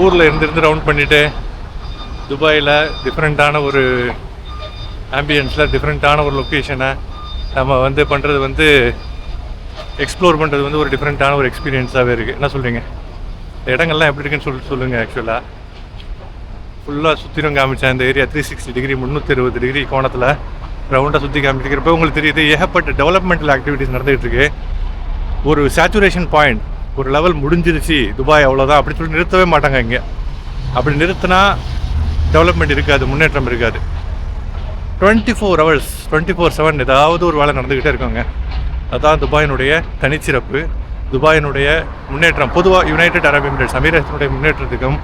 ஊரில் இருந்து ரவுண்ட் பண்ணிவிட்டு துபாயில் டிஃப்ரெண்ட்டான ஒரு ஆம்பியன்ஸில் டிஃப்ரெண்ட்டான ஒரு லொக்கேஷனை நம்ம வந்து பண்ணுறது வந்து எக்ஸ்ப்ளோர் பண்ணுறது வந்து ஒரு டிஃப்ரெண்ட்டான ஒரு எக்ஸ்பீரியன்ஸாகவே இருக்குது. என்ன சொல்கிறீங்க? இந்த இடங்கள்லாம் எப்படி இருக்குன்னு சொல்லுங்கள். ஆக்சுவலாக ஃபுல்லாக சுற்றிலும் காமிச்சேன் இந்த ஏரியா 360 டிகிரி 360 டிகிரி கோணத்தில் ரவுண்டாக சுற்றி காமிச்சிருக்கிறப்ப உங்களுக்கு தெரியுது ஏகப்பட்ட டெவலப்மெண்டல் ஆக்டிவிட்டீஸ் நடந்துகிட்டு இருக்கு. ஒரு சேச்சுரேஷன் பாயிண்ட், ஒரு லெவல் முடிஞ்சிருச்சு துபாய் அவ்வளோதான் அப்படி சொல்லி நிறுத்தவே மாட்டாங்க. இங்கே அப்படி நிறுத்தினா டெவலப்மெண்ட் இருக்காது, முன்னேற்றம் இருக்காது. 24 hours 24/7 ஏதாவது ஒரு வேலை நடந்துக்கிட்டே இருக்காங்க. அதுதான் துபாயினுடைய தனிச்சிறப்பு, துபாயினுடைய முன்னேற்றம். பொதுவாக யுனைடெட் அரப் எமிரேட்ஸ் அமீரகத்தினுடைய முன்னேற்றத்துக்கும்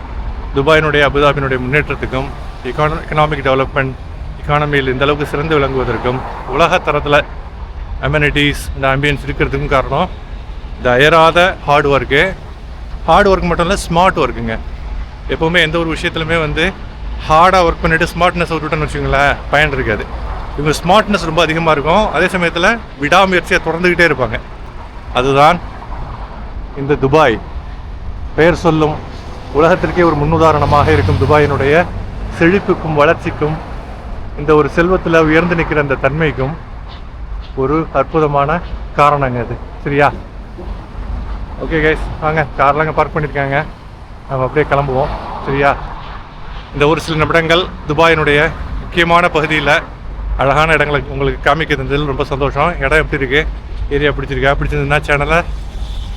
துபாயினுடைய அபுதாபியினுடைய முன்னேற்றத்துக்கும் எக்கனாமிக் டெவலப்மெண்ட் எக்கானமியில் இந்த அளவுக்கு சிறந்து விளங்குவதற்கும் உலக தரத்தில் அமெனிட்டிஸ் இந்த ஆம்பியன்ஸ் இருக்கிறதுக்கும் காரணம் இந்த அயராத ஹார்ட் ஒர்க் மட்டும் இல்லை, ஸ்மார்ட் ஒர்க்குங்க. எப்போவுமே எந்த ஒரு விஷயத்துலையுமே வந்து ஹார்டாக ஒர்க் பண்ணிவிட்டு ஸ்மார்ட்னஸ் விட்டுட்டோன்னு வச்சுக்கோங்களேன், பயன் இருக்காது. இவங்க ஸ்மார்ட்னஸ் ரொம்ப அதிகமாக இருக்கும், அதே சமயத்தில் விடாமுயற்சியை தொடர்ந்துக்கிட்டே இருப்பாங்க. அதுதான் இந்த துபாய் பெயர் சொல்லும் உலகத்திற்கே ஒரு முன்னுதாரணமாக இருக்கும் துபாயினுடைய செழிப்புக்கும் வளர்ச்சிக்கும் இந்த ஒரு செல்வத்தில் உயர்ந்து நிற்கிற அந்த தன்மைக்கும் ஒரு அற்புதமான காரணங்க அது. சரியா? ஓகே கைஸ், வாங்க, கார்லாம் பார்க் பண்ணியிருக்காங்க, நம்ம அப்படியே கிளம்புவோம். சரியா? இந்த ஒரு சில நிமிடங்கள் துபாயினுடைய முக்கியமான பகுதியில் அழகான இடங்களை உங்களுக்கு காமிக்கிறதுல ரொம்ப சந்தோஷம். இடம் எப்படி இருக்குது, ஏரியா பிடிச்சிருந்ததுன்னா சேனலை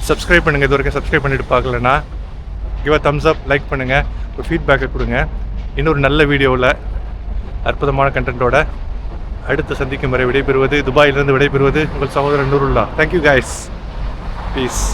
சப்ஸ்கிரைப் பண்ணுங்கள். இது வரைக்கும் சப்ஸ்கிரைப் பண்ணிவிட்டு பார்க்கலன்னா கிவ் தம்ஸ் அப், லைக் பண்ணுங்கள், ஒரு ஃபீட்பேக்கை கொடுங்க. இன்னொரு நல்ல வீடியோவில் அற்புதமான கண்டென்ட்டோட அடுத்து சந்திக்கும் வரை விடைபெறுவது, துபாயிலிருந்து விடைபெறுவது உங்கள் சகோதரன் நூருல்லா. Thank you guys, piece.